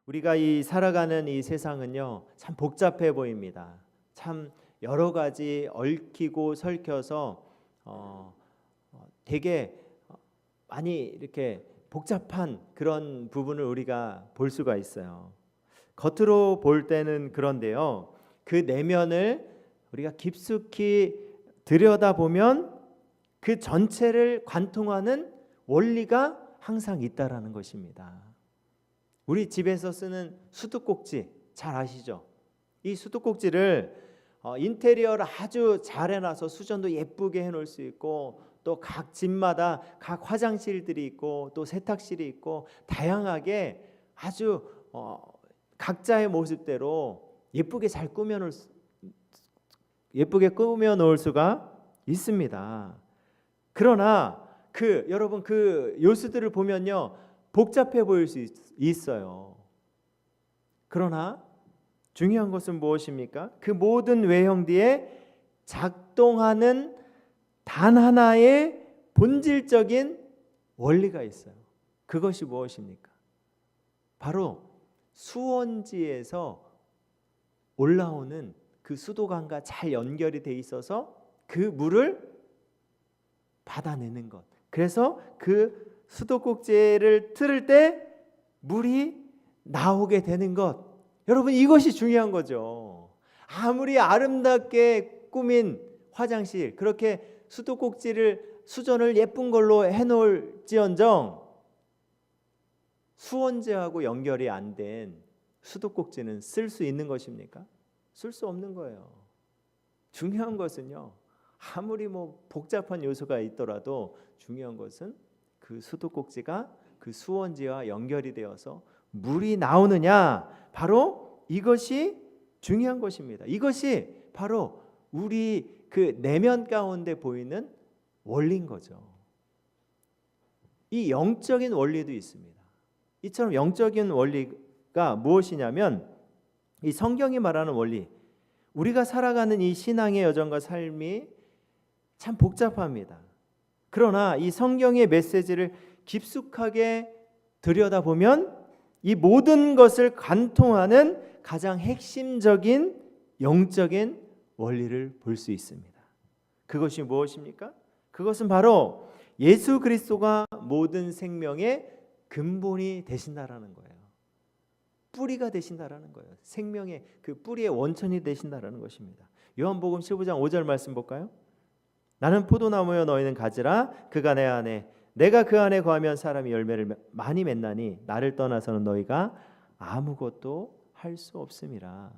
우리가 이 살아가는 이 세상은요, 참 복잡해 보입니다. 참 여러 가지 얽히고 설켜서 되게 많이 이렇게 복잡한 그런 부분을 우리가 볼 수가 있어요. 겉으로 볼 때는 그런데요, 그 내면을 우리가 깊숙이 들여다보면 그 전체를 관통하는 원리가 항상 있다라는 것입니다. 우리 집에서 쓰는 수도꼭지 잘 아시죠? 이 수도꼭지를 인테리어를 아주 잘 해놔서 수전도 예쁘게 해놓을 수 있고, 또 각 집마다 각 화장실들이 있고 또 세탁실이 있고 다양하게 아주 각자의 모습대로 예쁘게 꾸며 놓을 수가 있습니다. 그러나 여러분 그 요소들을 보면요, 복잡해 보일 수 있어요. 그러나 중요한 것은 무엇입니까? 그 모든 외형 뒤에 작동하는 단 하나의 본질적인 원리가 있어요. 그것이 무엇입니까? 바로 수원지에서 올라오는 그 수도관과 잘 연결이 돼 있어서 그 물을 받아내는 것. 그래서 그 수도꼭지를 틀을 때 물이 나오게 되는 것. 여러분, 이것이 중요한 거죠. 아무리 아름답게 꾸민 화장실, 그렇게 수전을 예쁜 걸로 해놓을지언정 수원지하고 연결이 안 된 수도꼭지는 쓸 수 있는 것입니까? 쓸 수 없는 거예요. 중요한 것은요, 아무리 복잡한 요소가 있더라도 중요한 것은 그 수도꼭지가 그 수원지와 연결이 되어서 물이 나오느냐, 바로 이것이 중요한 것입니다. 이것이 바로 우리 그 내면 가운데 보이는 원리인 거죠. 이 영적인 원리도 있습니다. 이처럼 영적인 원리가 무엇이냐면, 이 성경이 말하는 원리, 우리가 살아가는 이 신앙의 여정과 삶이 참 복잡합니다. 그러나 이 성경의 메시지를 깊숙하게 들여다보면 이 모든 것을 관통하는 가장 핵심적인 영적인 원리를 볼 수 있습니다. 그것이 무엇입니까? 그것은 바로 예수 그리스도가 모든 생명의 근본이 되신다라는 거예요. 뿌리가 되신다라는 거예요. 생명의 그 뿌리의 원천이 되신다라는 것입니다. 요한복음 15장 5절 말씀 볼까요? 나는 포도나무여 너희는 가지라. 그가 내 안에 내가 그 안에 거하면 사람이 열매를 많이 맺나니 나를 떠나서는 너희가 아무것도 할 수 없음이라.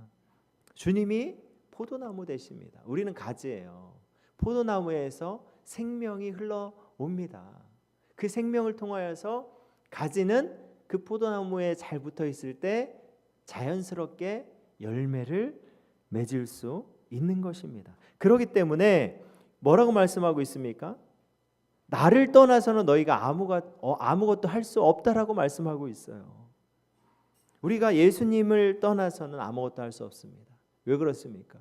주님이 포도나무 되십니다. 우리는 가지예요. 포도나무에서 생명이 흘러옵니다. 그 생명을 통하여서 가지는 그 포도나무에 잘 붙어 있을 때 자연스럽게 열매를 맺을 수 있는 것입니다. 그렇기 때문에 뭐라고 말씀하고 있습니까? 나를 떠나서는 너희가 아무것도 할 수 없다라고 말씀하고 있어요. 우리가 예수님을 떠나서는 아무것도 할 수 없습니다. 왜 그렇습니까?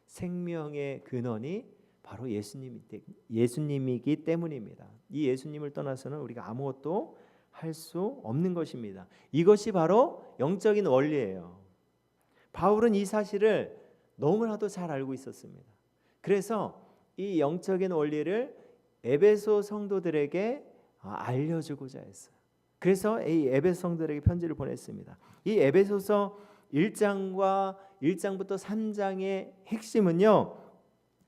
생명의 근원이 바로 예수님이기 때문입니다. 이 예수님을 떠나서는 우리가 아무것도 할 수 없는 것입니다. 이것이 바로 영적인 원리예요. 바울은 이 사실을 너무나도 잘 알고 있었습니다. 그래서 이 영적인 원리를 에베소 성도들에게 알려주고자 했어요. 그래서 이 에베소 성도들에게 편지를 보냈습니다. 이 에베소서 1장부터 3장의 핵심은요,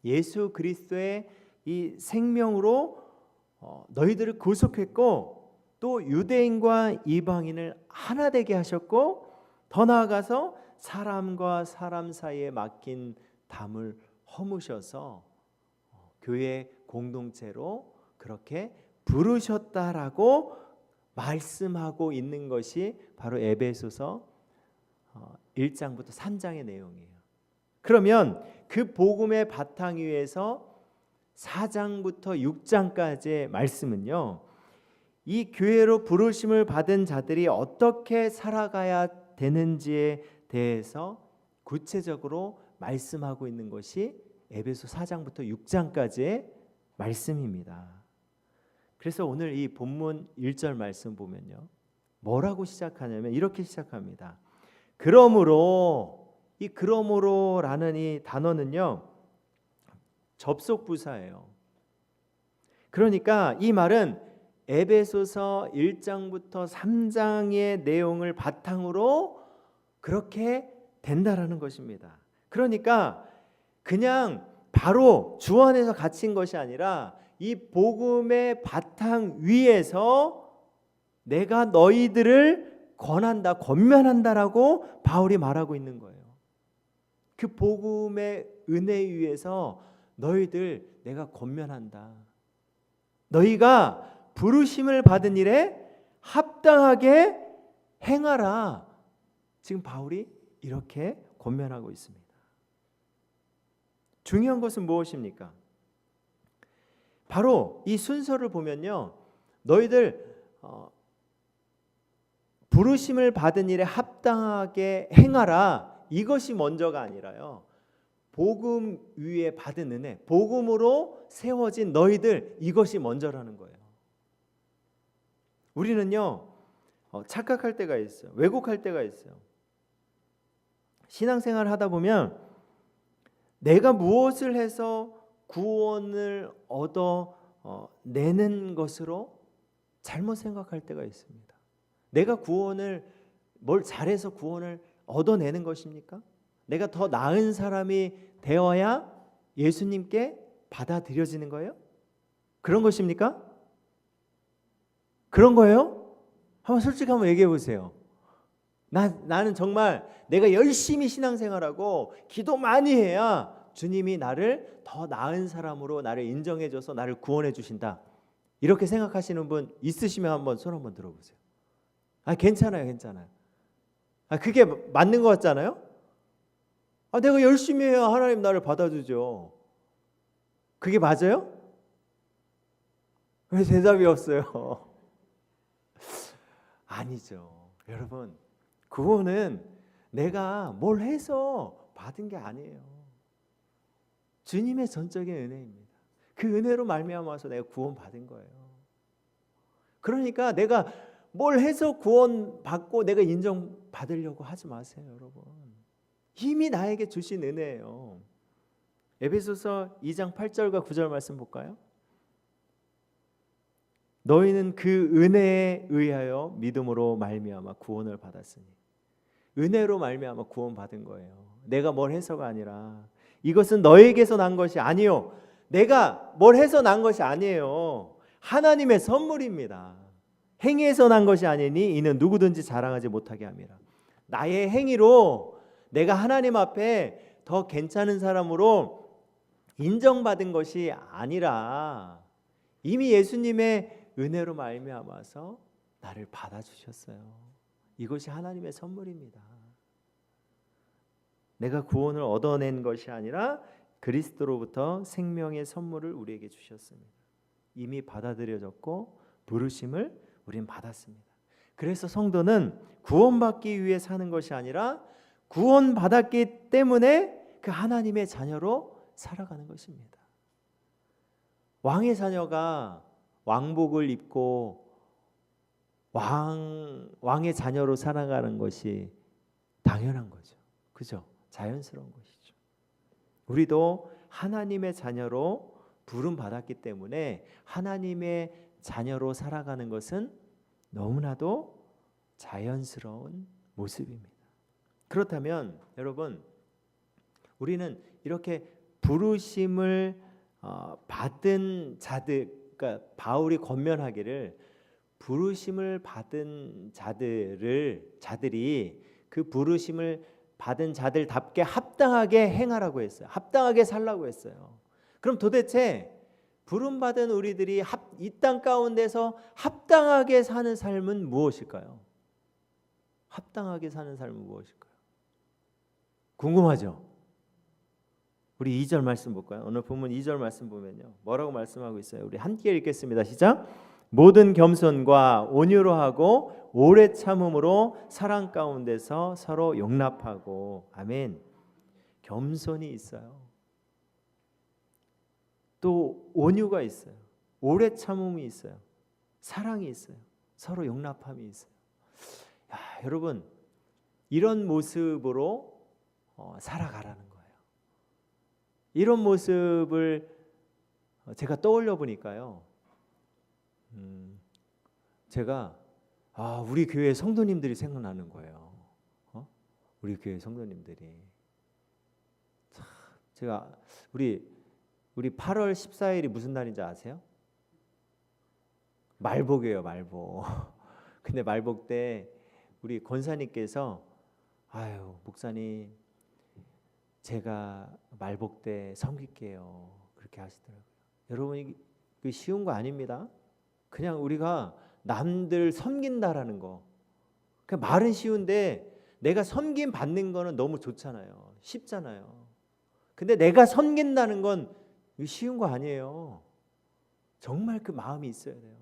예수 그리스도의 이 생명으로 너희들을 구속했고, 또 유대인과 이방인을 하나 되게 하셨고, 더 나아가서 사람과 사람 사이에 막힌 담을 허무셔서 교회 공동체로 그렇게 부르셨다라고 말씀하고 있는 것이 바로 에베소서 1장부터 3장의 내용이에요. 그러면 그 복음의 바탕 위에서 4장부터 6장까지의 말씀은요, 이 교회로 부르심을 받은 자들이 어떻게 살아가야 되는지에 대해서 구체적으로 말씀하고 있는 것이 에베소 4장부터 6장까지의 말씀입니다. 그래서 오늘 이 본문 1절 말씀 보면요, 뭐라고 시작하냐면 이렇게 시작합니다. 그러므로, 이 그러므로라는 이 단어는요, 접속 부사예요. 그러니까 이 말은 에베소서 1장부터 3장의 내용을 바탕으로 그렇게 된다라는 것입니다. 그러니까 그냥 바로 주 안에서 갇힌 것이 아니라 이 복음의 바탕 위에서 내가 너희들을 권한다, 권면한다라고 바울이 말하고 있는 거예요. 그 복음의 은혜 위에서 너희들 내가 권면한다. 너희가 부르심을 받은 일에 합당하게 행하라. 지금 바울이 이렇게 권면하고 있습니다. 중요한 것은 무엇입니까? 바로 이 순서를 보면요, 너희들 부르심을 받은 일에 합당하게 행하라, 이것이 먼저가 아니라요, 복음 위에 받은 은혜, 복음으로 세워진 너희들, 이것이 먼저라는 거예요. 우리는요, 착각할 때가 있어요. 왜곡할 때가 있어요. 신앙생활을 하다 보면 내가 무엇을 해서 구원을 얻어내는 것으로 잘못 생각할 때가 있습니다. 내가 뭘 잘해서 구원을 얻어내는 것입니까? 내가 더 나은 사람이 되어야 예수님께 받아들여지는 거예요? 그런 것입니까? 그런 거예요? 한번 솔직히 한번 얘기해 보세요. 나는 정말 내가 열심히 신앙생활하고 기도 많이 해야 주님이 나를 더 나은 사람으로 나를 인정해줘서 나를 구원해 주신다, 이렇게 생각하시는 분 있으시면 한번 손 한번 들어보세요. 괜찮아요. 그게 맞는 것 같잖아요. 내가 열심히 해야 하나님 나를 받아주죠. 그게 맞아요? 왜 대답이 없어요? 아니죠. 여러분, 구원은 내가 뭘 해서 받은 게 아니에요. 주님의 전적인 은혜입니다. 그 은혜로 말미암아서 내가 구원받은 거예요. 그러니까 내가 뭘 해서 구원받고 내가 인정받으려고 하지 마세요, 여러분. 이미 나에게 주신 은혜예요. 에베소서 2장 8절과 9절 말씀 볼까요? 너희는 그 은혜에 의하여 믿음으로 말미암아 구원을 받았으니, 은혜로 말미암아 구원받은 거예요. 내가 뭘 해서가 아니라, 이것은 너에게서 난 것이 아니요, 내가 뭘 해서 난 것이 아니에요. 하나님의 선물입니다. 행위에서 난 것이 아니니 이는 누구든지 자랑하지 못하게 함이라. 나의 행위로 내가 하나님 앞에 더 괜찮은 사람으로 인정받은 것이 아니라 이미 예수님의 은혜로 말미암아서 나를 받아주셨어요. 이것이 하나님의 선물입니다. 내가 구원을 얻어낸 것이 아니라 그리스도로부터 생명의 선물을 우리에게 주셨습니다. 이미 받아들여졌고 부르심을 우린 받았습니다. 그래서 성도는 구원받기 위해 사는 것이 아니라 구원받았기 때문에 그 하나님의 자녀로 살아가는 것입니다. 왕의 자녀가 왕복을 입고 왕의 자녀로 살아가는 것이 당연한 거죠. 그죠? 자연스러운 것이죠. 우리도 하나님의 자녀로 부름 받았기 때문에 하나님의 자녀로 살아가는 것은 너무나도 자연스러운 모습입니다. 그렇다면 여러분, 우리는 이렇게 부르심을 받은 자들, 그러니까 바울이 권면하기를 부르심을 받은 자들이 그 부르심을 받은 자들답게 합당하게 행하라고 했어요. 합당하게 살라고 했어요. 그럼 도대체 부름받은 우리들이 이 땅 가운데서 합당하게 사는 삶은 무엇일까요? 합당하게 사는 삶은 무엇일까요? 궁금하죠? 우리 2절 말씀 볼까요? 오늘 본문 2절 말씀 보면요, 뭐라고 말씀하고 있어요? 우리 함께 읽겠습니다. 시작. 모든 겸손과 온유로 하고 오래 참음으로 사랑 가운데서 서로 용납하고. 아멘. 겸손이 있어요. 또 온유가 있어요. 오래 참음이 있어요. 사랑이 있어요. 서로 용납함이 있어요. 여러분 이런 모습으로 살아가라는 거예요. 이런 모습을 제가 떠올려 보니까요. 제가 우리 교회 성도님들이 생각나는 거예요. 우리 교회 성도님들이. 제가 우리 8월 14일이 무슨 날인지 아세요? 말복이에요, 말복. 근데 말복 때 우리 권사님께서 목사님 제가 말복 때 섬길게요. 그렇게 하시더라고요. 여러분 이게 쉬운 거 아닙니다. 그냥 우리가 남들 섬긴다라는 거. 그 말은 쉬운데 내가 섬김 받는 거는 너무 좋잖아요. 쉽잖아요. 근데 내가 섬긴다는 건 쉬운 거 아니에요. 정말 그 마음이 있어야 돼요.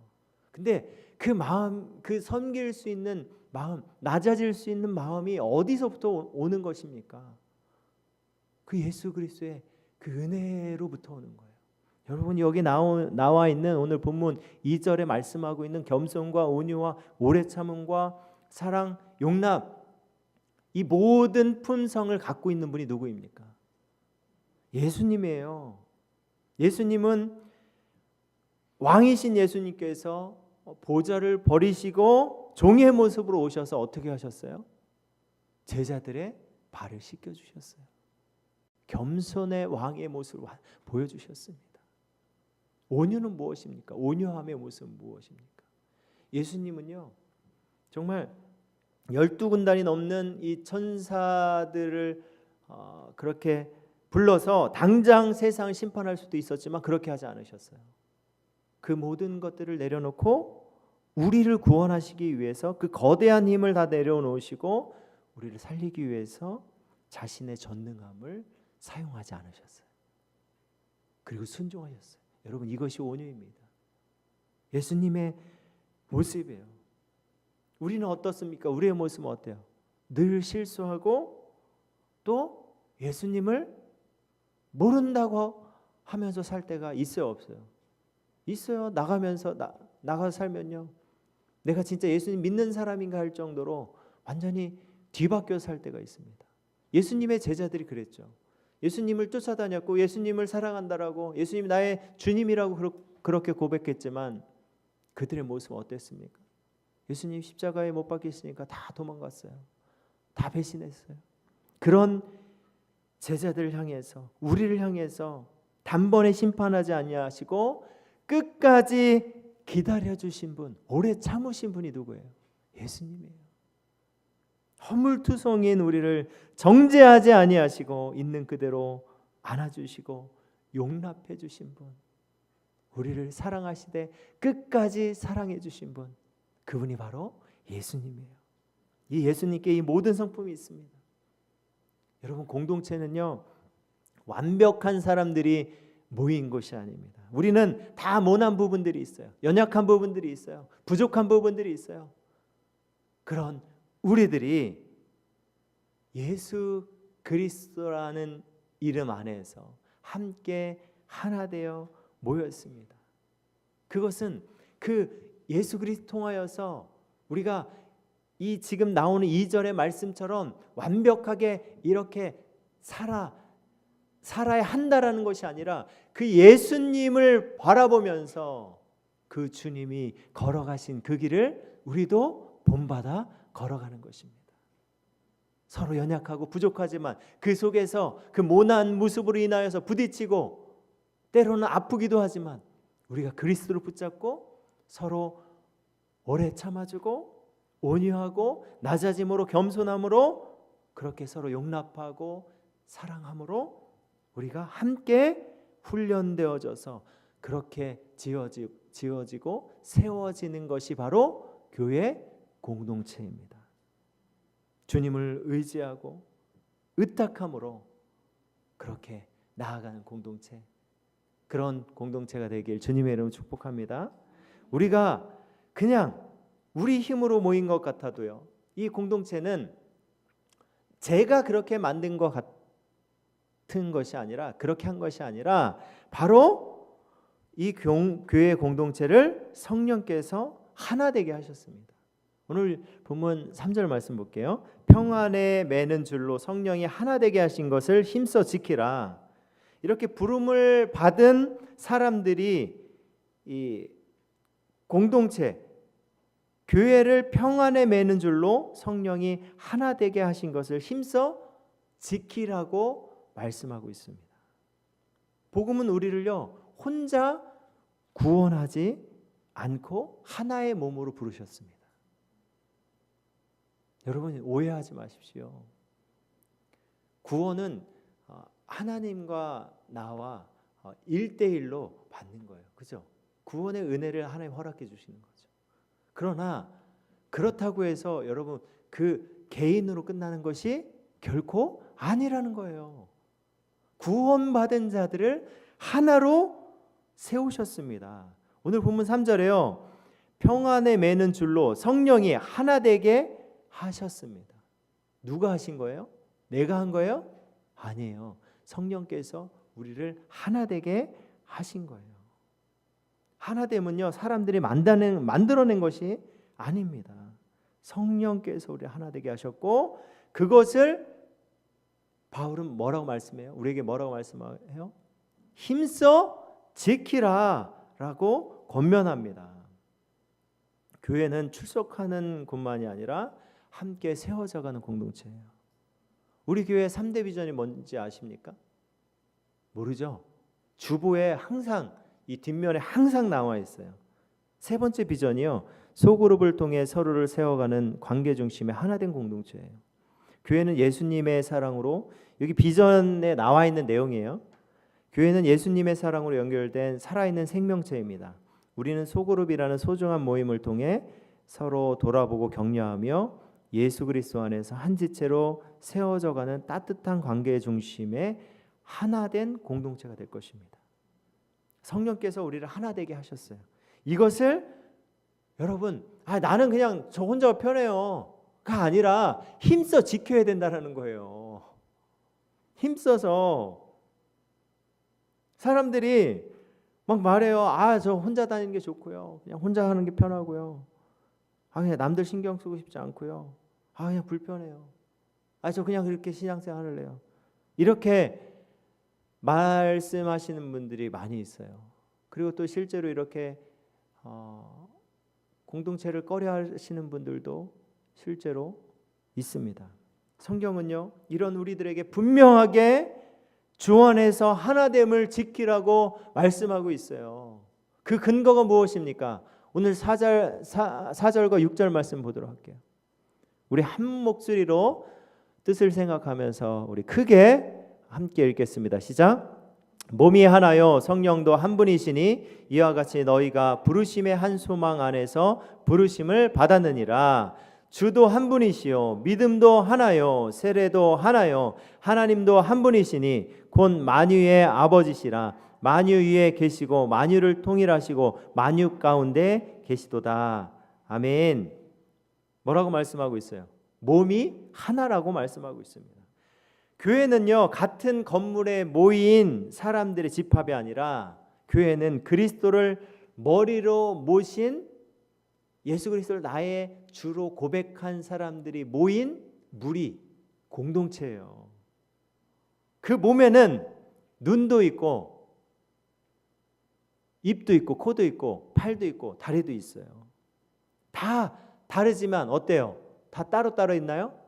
근데 그 마음, 그 섬길 수 있는 마음, 낮아질 수 있는 마음이 어디서부터 오는 것입니까? 그 예수 그리스도의 그 은혜로부터 오는 거예요. 여러분 여기 나와 있는 오늘 본문 2절에 말씀하고 있는 겸손과 온유와 오래 참음과 사랑, 용납, 이 모든 품성을 갖고 있는 분이 누구입니까? 예수님이에요. 예수님은 왕이신 예수님께서 보좌를 버리시고 종의 모습으로 오셔서 어떻게 하셨어요? 제자들의 발을 씻겨 주셨어요. 겸손의 왕의 모습을 보여주셨습니다. 온유는 무엇입니까? 온유함의 모습은 무엇입니까? 예수님은요 정말 12군단이 넘는 이 천사들을 그렇게 불러서 당장 세상을 심판할 수도 있었지만 그렇게 하지 않으셨어요. 그 모든 것들을 내려놓고 우리를 구원하시기 위해서 그 거대한 힘을 다 내려놓으시고 우리를 살리기 위해서 자신의 전능함을 사용하지 않으셨어요. 그리고 순종하셨어요. 여러분 이것이 온유입니다. 예수님의 모습이에요. 우리는 어떻습니까? 우리의 모습은 어때요? 늘 실수하고 또 예수님을 모른다고 하면서 살 때가 있어요, 없어요? 있어요. 나가서 살면요. 내가 진짜 예수님 믿는 사람인가 할 정도로 완전히 뒤바뀌어 살 때가 있습니다. 예수님의 제자들이 그랬죠. 예수님을 쫓아다녔고 예수님을 사랑한다라고 예수님 나의 주님이라고 그렇게 고백했지만 그들의 모습은 어땠습니까? 예수님 십자가에 못 박히시니까 다 도망갔어요. 다 배신했어요. 그런 제자들을 향해서 우리를 향해서 단번에 심판하지 아니하시고 끝까지 기다려주신 분, 오래 참으신 분이 누구예요? 예수님이에요. 허물투성인 우리를 정죄하지 아니하시고 있는 그대로 안아주시고 용납해 주신 분, 우리를 사랑하시되 끝까지 사랑해 주신 분, 그분이 바로 예수님이에요. 이 예수님께 이 모든 성품이 있습니다. 여러분 공동체는요 완벽한 사람들이 모인 곳이 아닙니다. 우리는 다 모난 부분들이 있어요. 연약한 부분들이 있어요. 부족한 부분들이 있어요. 그런 우리들이 예수 그리스도라는 이름 안에서 함께 하나 되어 모였습니다. 그것은 그 예수 그리스도 통하여서 우리가 이 지금 나오는 2절의 말씀처럼 완벽하게 이렇게 살아야 한다라는 것이 아니라 그 예수님을 바라보면서 그 주님이 걸어가신 그 길을 우리도 본받아 걸어가는 것입니다. 서로 연약하고 부족하지만 그 속에서 그 모난 모습으로 인하여서 부딪히고 때로는 아프기도 하지만 우리가 그리스도를 붙잡고 서로 오래 참아주고 온유하고 낮아짐으로 겸손함으로 그렇게 서로 용납하고 사랑함으로 우리가 함께 훈련되어져서 그렇게 지어지고 세워지는 것이 바로 교회 공동체입니다. 주님을 의지하고 의탁함으로 그렇게 나아가는 공동체, 그런 공동체가 되길 주님의 이름으로 축복합니다. 우리가 그냥 우리 힘으로 모인 것 같아도요, 이 공동체는 제가 그렇게 만든 것 같은 것이 아니라, 그렇게 한 것이 아니라 바로 이 교회 공동체를 성령께서 하나 되게 하셨습니다. 오늘 본문 3절 말씀 볼게요. 평안에 매는 줄로 성령이 하나 되게 하신 것을 힘써 지키라. 이렇게 부름을 받은 사람들이 이 공동체 교회를 평안에 매는 줄로 성령이 하나 되게 하신 것을 힘써 지키라고 말씀하고 있습니다. 복음은 우리를요 혼자 구원하지 않고 하나의 몸으로 부르셨습니다. 여러분 오해하지 마십시오. 구원은 하나님과 나와 1대1로 받는 거예요. 그죠? 구원의 은혜를 하나님 허락해 주시는 거죠. 그러나 그렇다고 해서 여러분 그 개인으로 끝나는 것이 결코 아니라는 거예요. 구원받은 자들을 하나로 세우셨습니다. 오늘 본문 3절에요. 평안에 매는 줄로 성령이 하나 되게 하셨습니다. 누가 하신 거예요? 내가 한 거예요? 아니에요. 성령께서 우리를 하나 되게 하신 거예요. 하나됨은요 사람들이 만들어낸 것이 아닙니다. 성령께서 우리 하나 되게 하셨고 그것을 바울은 뭐라고 말씀해요? 우리에게 뭐라고 말씀해요? 힘써 지키라라고 권면합니다. 교회는 출석하는 곳만이 아니라 함께 세워져가는 공동체예요. 우리 교회 3대 비전이 뭔지 아십니까? 모르죠? 주보에 항상 이 뒷면에 항상 나와 있어요. 세 번째 비전이요. 소그룹을 통해 서로를 세워가는 관계 중심의 하나된 공동체예요. 교회는 예수님의 사랑으로 여기 비전에 나와 있는 내용이에요. 교회는 예수님의 사랑으로 연결된 살아있는 생명체입니다. 우리는 소그룹이라는 소중한 모임을 통해 서로 돌아보고 격려하며 예수 그리스도 안에서 한 지체로 세워져가는 따뜻한 관계의 중심의 하나된 공동체가 될 것입니다. 성령께서 우리를 하나 되게 하셨어요. 이것을 여러분 나는 그냥 저 혼자 편해요가 아니라 힘써 지켜야 된다는 거예요. 힘써서 사람들이 막 말해요. 저 혼자 다니는 게 좋고요. 그냥 혼자 하는 게 편하고요. 그냥 남들 신경 쓰고 싶지 않고요. 그냥 불편해요. 저 그냥 그렇게 신앙생활 할래요. 이렇게 말씀하시는 분들이 많이 있어요. 그리고 또 실제로 이렇게 공동체를 꺼려하시는 분들도 실제로 있습니다. 성경은요 이런 우리들에게 분명하게 주 안에서 하나됨을 지키라고 말씀하고 있어요. 그 근거가 무엇입니까? 오늘 4절과 6절 말씀 보도록 할게요. 우리 한 목소리로 뜻을 생각하면서 우리 크게 함께 읽겠습니다. 시작. 몸이 하나요 성령도 한 분이시니 이와 같이 너희가 부르심의 한 소망 안에서 부르심을 받았느니라. 주도 한 분이시요 믿음도 하나요 세례도 하나요 하나님도 한 분이시니 곧 만유의 아버지시라. 만유 위에 계시고 만유를 통일하시고 만유 가운데 계시도다. 아멘. 뭐라고 말씀하고 있어요? 몸이 하나라고 말씀하고 있습니다. 교회는요 같은 건물에 모인 사람들의 집합이 아니라 교회는 그리스도를 머리로 모신 예수 그리스도를 나의 주로 고백한 사람들이 모인 무리 공동체예요. 그 몸에는 눈도 있고 입도 있고 코도 있고 팔도 있고 다리도 있어요. 다 다르지만 어때요? 다 따로따로 있나요?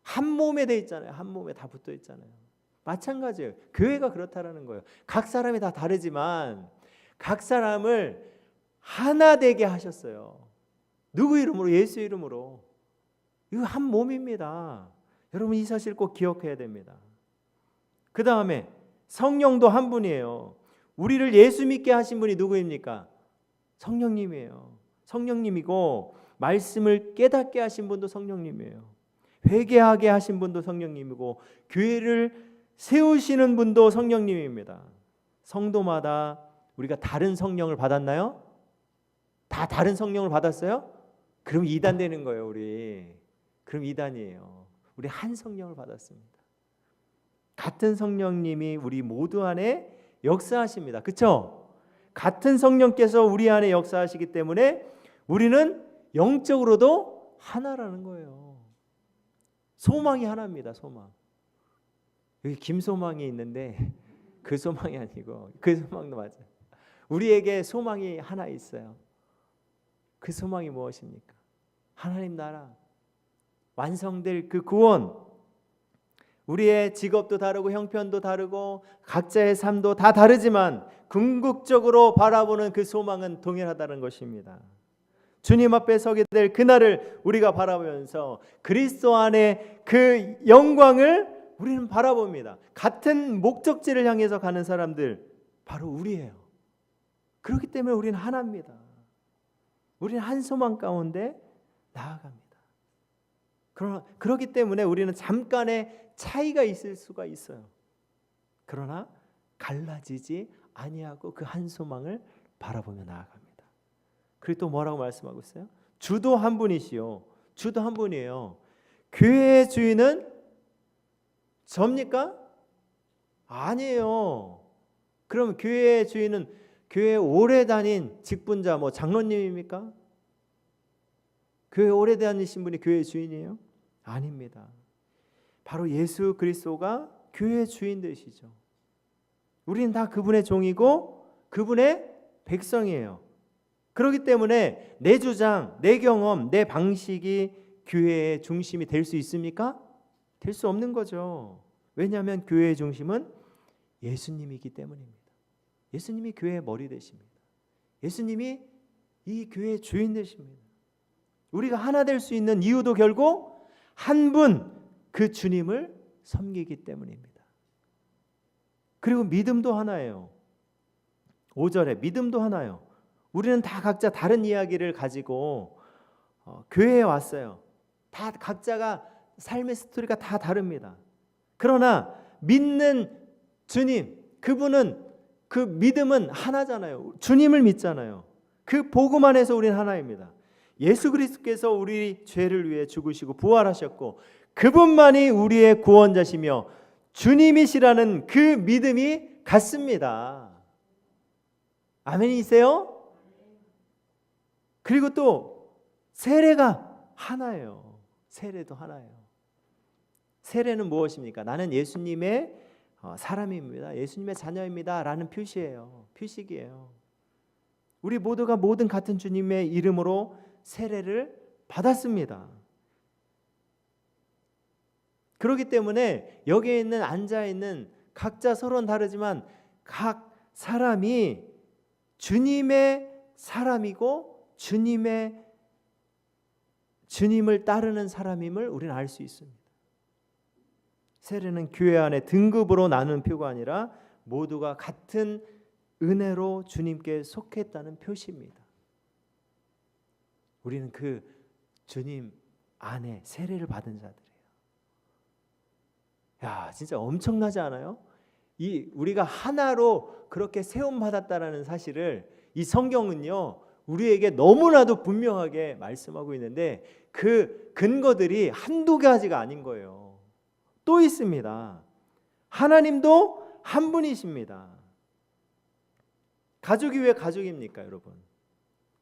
한 몸에 돼 있잖아요. 한 몸에 다 붙어 있잖아요. 마찬가지예요. 교회가 그렇다라는 거예요. 각 사람이 다 다르지만 각 사람을 하나 되게 하셨어요. 누구 이름으로? 예수 이름으로. 이거 한 몸입니다. 여러분 이 사실 꼭 기억해야 됩니다. 그 다음에 성령도 한 분이에요. 우리를 예수 믿게 하신 분이 누구입니까? 성령님이에요. 성령님이고 말씀을 깨닫게 하신 분도 성령님이에요. 회개하게 하신 분도 성령님이고 교회를 세우시는 분도 성령님입니다. 성도마다 우리가 다른 성령을 받았나요? 다 다른 성령을 받았어요? 그럼 2단 되는 거예요. 우리 그럼 2단이에요. 우리 한 성령을 받았습니다. 같은 성령님이 우리 모두 안에 역사하십니다. 그렇죠? 같은 성령께서 우리 안에 역사하시기 때문에 우리는 영적으로도 하나라는 거예요. 소망이 하나입니다. 소망. 여기 김소망이 있는데 그 소망이 아니고 그 소망도 맞아요. 우리에게 소망이 하나 있어요. 그 소망이 무엇입니까? 하나님 나라, 완성될 그 구원. 우리의 직업도 다르고 형편도 다르고 각자의 삶도 다 다르지만 궁극적으로 바라보는 그 소망은 동일하다는 것입니다. 주님 앞에 서게 될 그날을 우리가 바라보면서 그리스도 안에 그 영광을 우리는 바라봅니다. 같은 목적지를 향해서 가는 사람들 바로 우리예요. 그렇기 때문에 우리는 하나입니다. 우리는 한 소망 가운데 나아갑니다. 그렇기 때문에 우리는 잠깐의 차이가 있을 수가 있어요. 그러나 갈라지지 아니하고 그 한 소망을 바라보며 나아갑니다. 그리고 또 뭐라고 말씀하고 있어요? 주도 한 분이시요. 주도 한 분이에요. 교회의 주인은 접니까? 아니에요. 그럼 교회의 주인은 교회에 오래 다닌 직분자 뭐 장로님입니까? 교회 오래 다니신 분이 교회의 주인이에요? 아닙니다. 바로 예수 그리스도가 교회의 주인 되시죠. 우리는 다 그분의 종이고 그분의 백성이에요. 그렇기 때문에 내 주장, 내 경험, 내 방식이 교회의 중심이 될 수 있습니까? 될 수 없는 거죠. 왜냐하면 교회의 중심은 예수님이기 때문입니다. 예수님이 교회의 머리 되십니다. 예수님이 이 교회의 주인 되십니다. 우리가 하나 될 수 있는 이유도 결국 한 분 그 주님을 섬기기 때문입니다. 그리고 믿음도 하나예요. 5절에 믿음도 하나요. 우리는 다 각자 다른 이야기를 가지고 교회에 왔어요. 다 각자가 삶의 스토리가 다 다릅니다. 그러나 믿는 주님, 그분은 그 믿음은 하나잖아요. 주님을 믿잖아요. 그 복음 안에서 우리는 하나입니다. 예수 그리스도께서 우리 죄를 위해 죽으시고 부활하셨고 그분만이 우리의 구원자시며 주님이시라는 그 믿음이 같습니다. 아멘이세요? 그리고 또 세례가 하나예요. 세례도 하나예요. 세례는 무엇입니까? 나는 예수님의 사람입니다. 예수님의 자녀입니다. 라는 표시예요. 표식이에요. 우리 모두가 모든 같은 주님의 이름으로 세례를 받았습니다. 그렇기 때문에 여기에 있는 앉아있는 각자 서로는 다르지만 각 사람이 주님의 사람이고 주님을 따르는 사람임을 우리는 알 수 있습니다. 세례는 교회 안에 등급으로 나누는 표가 아니라 모두가 같은 은혜로 주님께 속했다는 표시입니다. 우리는 그 주님 안에 세례를 받은 자들이에요. 야, 진짜 엄청나지 않아요? 우리가 하나로 그렇게 세움 받았다라는 사실을 이 성경은요 우리에게 너무나도 분명하게 말씀하고 있는데 그 근거들이 한두 가지가 아닌 거예요. 또 있습니다. 하나님도 한 분이십니다. 가족이 왜 가족입니까, 여러분?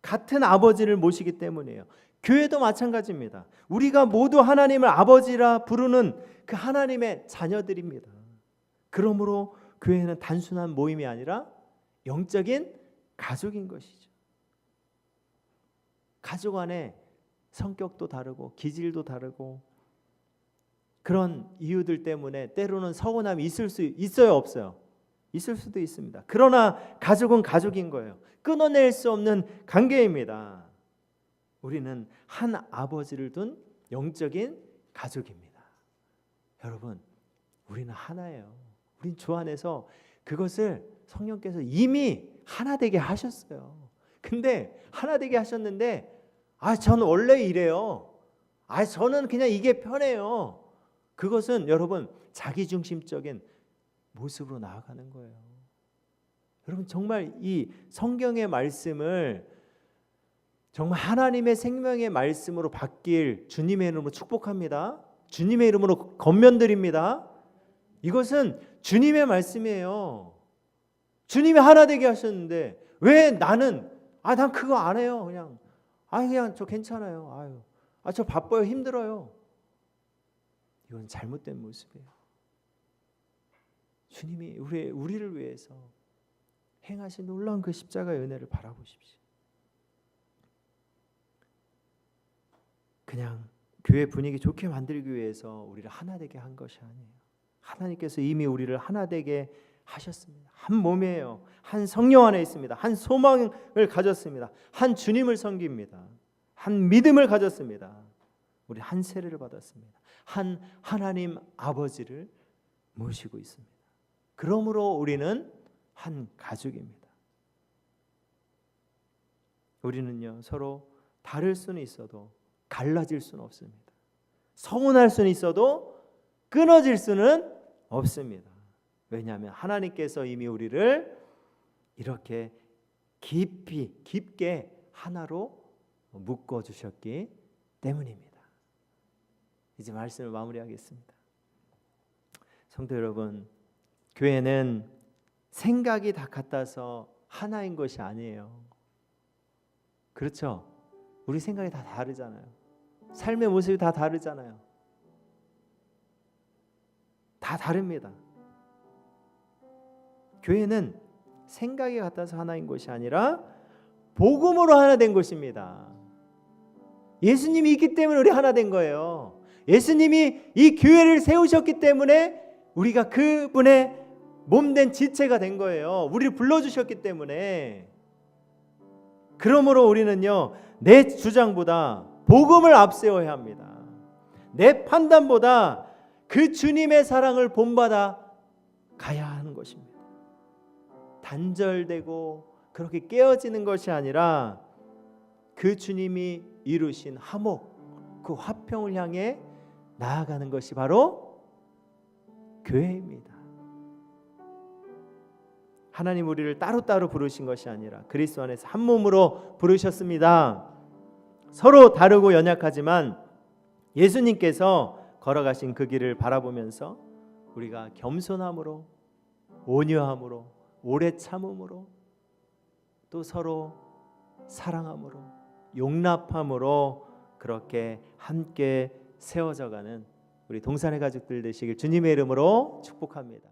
같은 아버지를 모시기 때문이에요. 교회도 마찬가지입니다. 우리가 모두 하나님을 아버지라 부르는 그 하나님의 자녀들입니다. 그러므로 교회는 단순한 모임이 아니라 영적인 가족인 것이죠. 가족 안에 성격도 다르고 기질도 다르고 그런 이유들 때문에 때로는 서운함이 있을 수 있어요, 없어요? 있을 수도 있습니다. 그러나 가족은 가족인 거예요. 끊어낼 수 없는 관계입니다. 우리는 한 아버지를 둔 영적인 가족입니다. 여러분, 우리는 하나예요. 우린 주 안에서 그것을 성령께서 이미 하나 되게 하셨어요. 근데 하나 되게 하셨는데 저는 원래 이래요. 저는 그냥 이게 편해요. 그것은 여러분 자기중심적인 모습으로 나아가는 거예요. 여러분 정말 이 성경의 말씀을 정말 하나님의 생명의 말씀으로 바뀔 주님의 이름으로 축복합니다. 주님의 이름으로 권면드립니다. 이것은 주님의 말씀이에요. 주님이 하나 되게 하셨는데 왜 나는 난 그거 안 해요. 그냥 저 괜찮아요. 저 바빠요, 힘들어요. 이건 잘못된 모습이에요. 주님이 우리를 위해서 행하신 놀라운 그 십자가의 은혜를 바라보십시오. 그냥 교회 분위기 좋게 만들기 위해서 우리를 하나 되게 한 것이 아니에요. 하나님께서 이미 우리를 하나 되게 하셨습니다. 한 몸이에요. 한 성령 안에 있습니다. 한 소망을 가졌습니다. 한 주님을 섬깁니다. 한 믿음을 가졌습니다. 우리 한 세례를 받았습니다. 한 하나님 아버지를 모시고 있습니다. 그러므로 우리는 한 가족입니다. 우리는요, 서로 다를 수는 있어도 갈라질 수는 없습니다. 서운할 수는 있어도 끊어질 수는 없습니다. 왜냐하면 하나님께서 이미 우리를 이렇게 깊게 하나로 묶어 주셨기 때문입니다. 이제 말씀을 마무리하겠습니다. 성도 여러분, 교회는 생각이 다 같아서 하나인 것이 아니에요. 그렇죠? 우리 생각이 다 다르잖아요. 삶의 모습이 다 다르잖아요. 다 다릅니다. 교회는 생각이 같아서 하나인 것이 아니라 복음으로 하나 된 것입니다. 예수님이 있기 때문에 우리 하나 된 거예요. 예수님이 이 교회를 세우셨기 때문에 우리가 그분의 몸된 지체가 된 거예요. 우리를 불러주셨기 때문에. 그러므로 우리는요, 내 주장보다 복음을 앞세워야 합니다. 내 판단보다 그 주님의 사랑을 본받아 가야 하는 것입니다. 단절되고 그렇게 깨어지는 것이 아니라 그 주님이 이루신 화목, 그 화평을 향해 나아가는 것이 바로 교회입니다. 하나님 우리를 따로따로 부르신 것이 아니라 그리스도 안에서 한 몸으로 부르셨습니다. 서로 다르고 연약하지만 예수님께서 걸어가신 그 길을 바라보면서 우리가 겸손함으로, 온유함으로, 오래 참음으로, 또 서로 사랑함으로, 용납함으로 그렇게 함께 세워져가는 우리 동산의 가족들 되시길 주님의 이름으로 축복합니다.